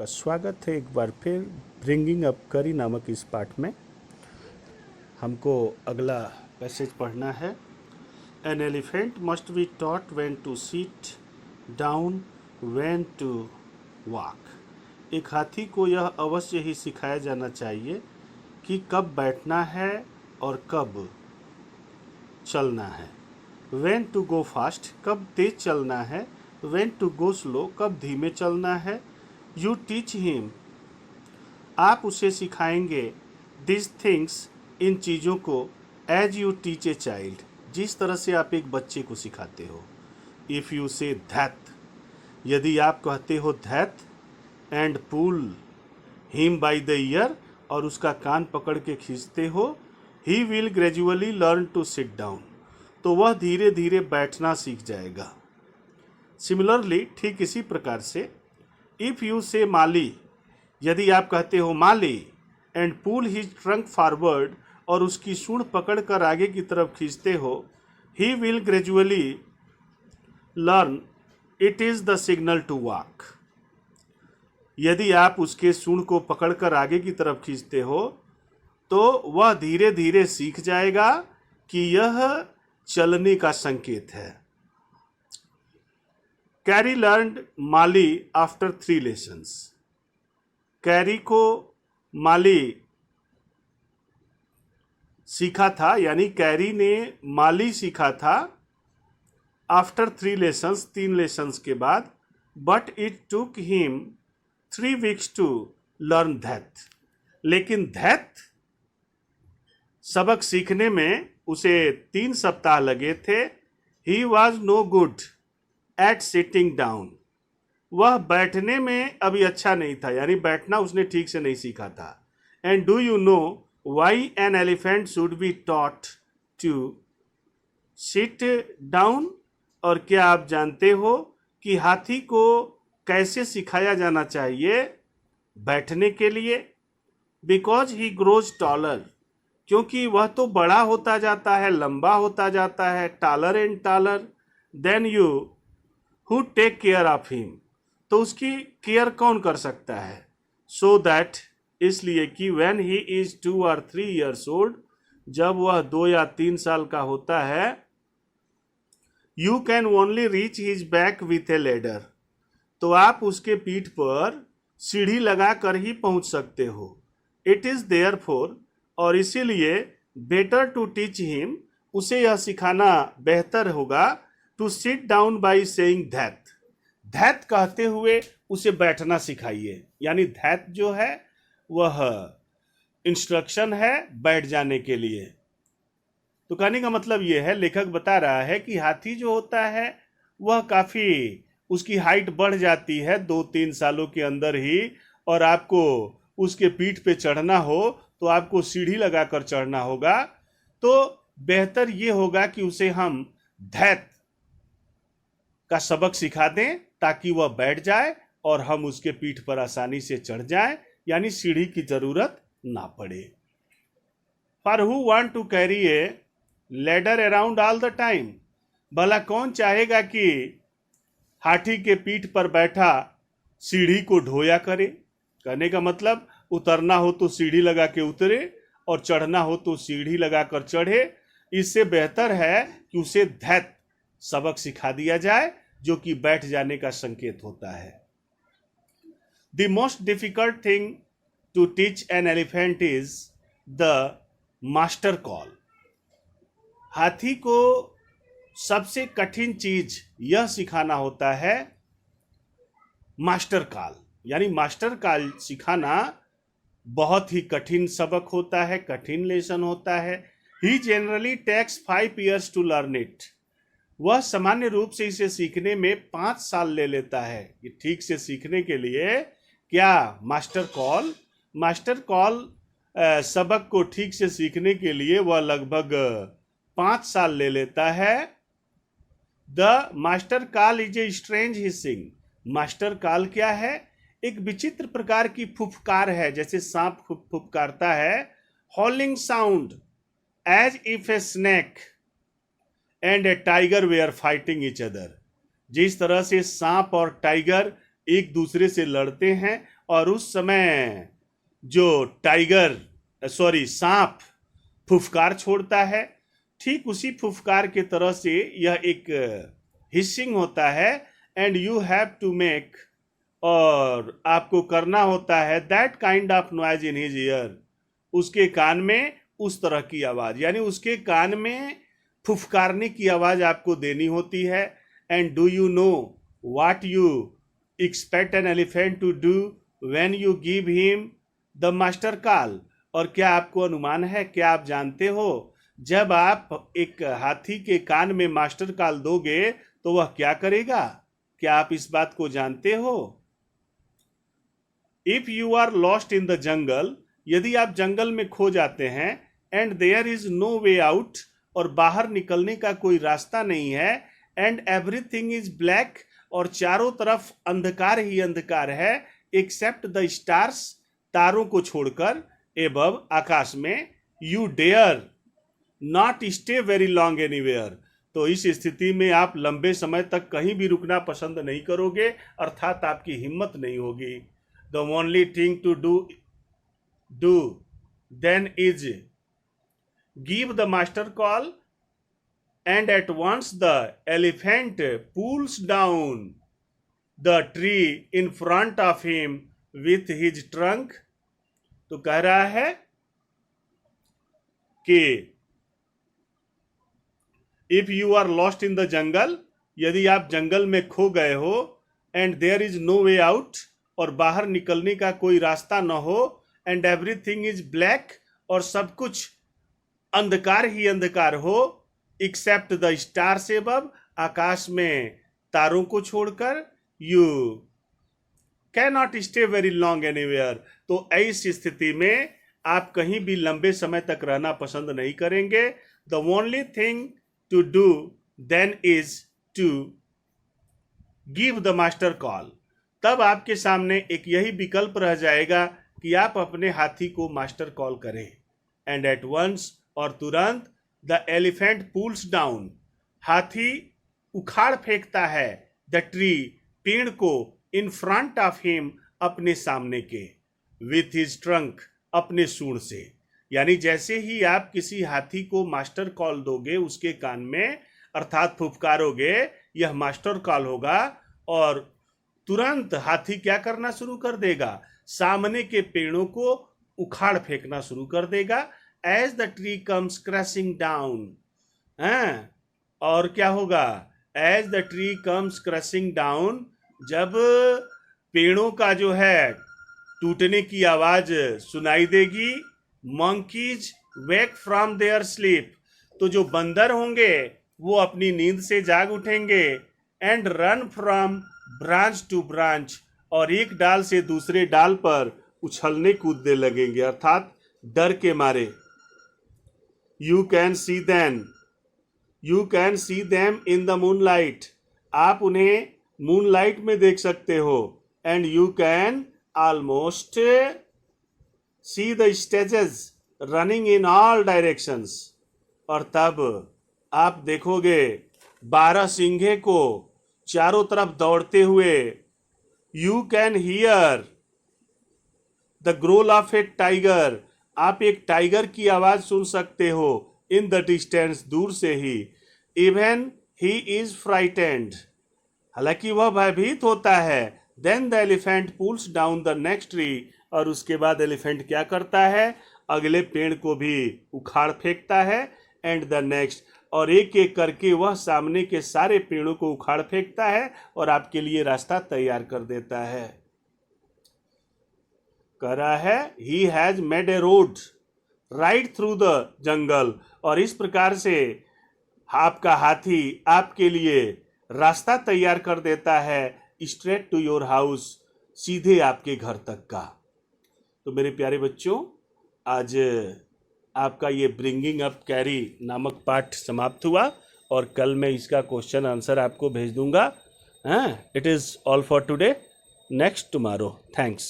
स्वागत है एक बार फिर ब्रिंगिंग अप करी नामक इस पाठ में। हमको अगला पैसेज पढ़ना है। An elephant must be taught when to sit down, when to walk. एक हाथी को यह अवश्य ही सिखाया जाना चाहिए कि कब बैठना है और कब चलना है। व्हेन टू गो फास्ट, कब तेज चलना है। व्हेन टू गो स्लो, कब धीमे चलना है। यू टीच हिम, आप उसे सिखाएंगे। दिस थिंग्स, इन चीज़ों को। As you teach a child, जिस तरह से आप एक बच्चे को सिखाते हो। इफ़ यू से दैट, यदि आप कहते हो that, and pull him by the ear, और उसका कान पकड़ के खींचते हो। He will gradually learn to sit down, तो वह धीरे धीरे बैठना सीख जाएगा। सिमिलरली, ठीक इसी प्रकार से, इफ़ यू से माली, यदि आप कहते हो माली, and pull his trunk forward, और उसकी सूंड पकड़ कर आगे की तरफ खींचते हो। He will gradually learn, it is the signal to walk. यदि आप उसके सूंड को पकड़कर आगे की तरफ खींचते हो तो वह धीरे धीरे सीख जाएगा कि यह चलने का संकेत है। कैरी लर्नड माली आफ्टर 3 लेसन्स। कैरी को माली सीखा था, यानी कैरी ने माली सीखा था आफ्टर 3 लेसन्स, 3 लेसन्स के बाद। But it took him 3 weeks to learn that, लेकिन दैट सबक सीखने में उसे 3 सप्ताह लगे थे। He was no good at sitting down, वह बैठने में अभी अच्छा नहीं था, यानी बैठना उसने ठीक से नहीं सीखा था। And do you know why an elephant should be taught to sit down, और क्या आप जानते हो कि हाथी को कैसे सिखाया जाना चाहिए बैठने के लिए। बिकॉज ही ग्रोज टॉलर, क्योंकि वह तो बड़ा होता जाता है, लंबा होता जाता है, taller and taller, then you who take care of him, तो उसकी केयर कौन कर सकता है। सो दैट, इसलिए कि when he is 2 or 3 years old, जब वह 2 या 3 साल का होता है, you can only reach his back with A ladder, तो आप उसके पीठ पर सीढ़ी लगा कर ही पहुंच सकते हो। इट इज देयर फोर, और इसीलिए बेटर टू टीच हिम, उसे यह सिखाना बेहतर होगा। To sit down by saying that, that कहते हुए उसे बैठना सिखाइए, यानी दैट जो है वह इंस्ट्रक्शन है बैठ जाने के लिए। तो कहने का मतलब यह है, लेखक बता रहा है कि हाथी जो होता है वह काफ़ी, उसकी हाइट बढ़ जाती है 2-3 सालों के अंदर ही, और आपको उसके पीठ पे चढ़ना हो तो आपको सीढ़ी लगाकर चढ़ना होगा। तो बेहतर ये होगा कि उसे हम दैट का सबक सिखा दें ताकि वह बैठ जाए और हम उसके पीठ पर आसानी से चढ़ जाएं, यानी सीढ़ी की जरूरत ना पड़े। For who want to carry a ladder around all the time, भला कौन चाहेगा कि हाथी के पीठ पर बैठा सीढ़ी को ढोया करे। कहने का मतलब, उतरना हो तो सीढ़ी लगा के उतरे और चढ़ना हो तो सीढ़ी लगाकर चढ़े। इससे बेहतर है कि उसे दैट सबक सिखा दिया जाए, जो कि बैठ जाने का संकेत होता है। The most difficult thing to teach an elephant is the master call. हाथी को सबसे कठिन चीज यह सिखाना होता है मास्टर कॉल, यानी मास्टर कॉल सिखाना बहुत ही कठिन सबक होता है, कठिन लेसन होता है। He generally takes 5 years to learn it, वह सामान्य रूप से इसे सीखने में 5 साल ले लेता है। ये ठीक से सीखने के लिए क्या मास्टर कॉल सबक को ठीक से सीखने के लिए वह लगभग 5 साल ले लेता है। The master call is a strange hissing, master call क्या है, एक विचित्र प्रकार की फुफकार है, जैसे सांप फुफकारता है। Howling sound as if a snake and a tiger were fighting each other, जिस तरह से सांप और टाइगर एक दूसरे से लड़ते हैं और उस समय जो सांप फुफकार छोड़ता है, ठीक उसी फुफकार के तरह से यह एक हिसिंग होता है। And you have to make, और आपको करना होता है that kind of noise in his ear, उसके कान में उस तरह की आवाज, यानी उसके कान में फुफकारने की आवाज आपको देनी होती है। And do you know what you expect an elephant to do when you give him the master call, और क्या आपको अनुमान है, क्या आप जानते हो जब आप एक हाथी के कान में मास्टर कॉल दोगे तो वह क्या करेगा? क्या आप इस बात को जानते हो? If you are lost in the jungle, यदि आप जंगल में खो जाते हैं, and there is no way out, और बाहर निकलने का कोई रास्ता नहीं है, एंड एवरीथिंग इज ब्लैक, और चारों तरफ अंधकार ही अंधकार है, एक्सेप्ट द स्टार्स, तारों को छोड़कर, एबव, आकाश में, you dare not stay very long anywhere, तो इस स्थिति में आप लंबे समय तक कहीं भी रुकना पसंद नहीं करोगे, अर्थात आपकी हिम्मत नहीं होगी। The only thing to do then is give the master call, and at once the elephant pulls down the tree in front of him with his trunk. तो कह रहा है कि if you are lost in the jungle, यदि आप जंगल में खो गए हो, and there is no way out, और बाहर निकलने का कोई रास्ता न हो, एंड एवरीथिंग इज ब्लैक, और सब कुछ अंधकार ही अंधकार हो, एक्सेप्ट द स्टार्स एबव, आकाश में तारों को छोड़कर, you can not stay very long anywhere, तो ऐसी स्थिति में आप कहीं भी लंबे समय तक रहना पसंद नहीं करेंगे। The only thing to do then is to give the master call, तब आपके सामने एक यही विकल्प रह जाएगा कि आप अपने हाथी को मास्टर कॉल करें। एंड एट वंस, और तुरंत, द एलिफेंट पुल्स डाउन, हाथी उखाड़ फेंकता है, द ट्री, पेड़ को, इन फ्रंट ऑफ हिम, अपने सामने के, विथ हिज ट्रंक, अपने सूंड से। यानी जैसे ही आप किसी हाथी को मास्टर कॉल दोगे उसके कान में, अर्थात फुफकारोगे, यह मास्टर कॉल होगा, और तुरंत हाथी क्या करना शुरू कर देगा? सामने के पेड़ों को उखाड़ फेंकना शुरू कर देगा। As the tree comes crashing down, और क्या होगा? As the tree comes crashing down, जब पेड़ों का जो है टूटने की आवाज सुनाई देगी, monkeys wake from there sleep, तो जो बंदर होंगे वो अपनी नींद से जाग उठेंगे, and run from branch to branch, और एक डाल से दूसरे डाल पर उछलने कूदने लगेंगे, अर्थात डर के मारे। You can see them in the moonlight, आप उन्हें मूनलाइट में देख सकते हो। And you can almost see the stages running in all directions, और तब आप देखोगे 12 सिंघे को चारों तरफ दौड़ते हुए। You can hear the growl of A tiger, आप एक टाइगर की आवाज सुन सकते हो, इन द डिस्टेंस, दूर से ही। इवन ही इज फ्राइटेंड, हालांकि वह भयभीत होता है। Then the elephant pulls down the next tree, और उसके बाद एलिफेंट क्या करता है? अगले पेड़ को भी उखाड़ फेंकता है। एंड द नेक्स्ट, और एक एक करके वह सामने के सारे पेड़ों को उखाड़ फेंकता है और आपके लिए रास्ता तैयार कर देता है। कह रहा है he has made a road right through the jungle, और इस प्रकार से आपका हाथी आपके लिए रास्ता तैयार कर देता है, स्ट्रेट टू योर हाउस, सीधे आपके घर तक का। तो मेरे प्यारे बच्चों, आज आपका ये ब्रिंगिंग अप कैरी नामक पाठ समाप्त हुआ, और कल मैं इसका क्वेश्चन आंसर आपको भेज दूंगा। It is all for today, next tomorrow. Thanks.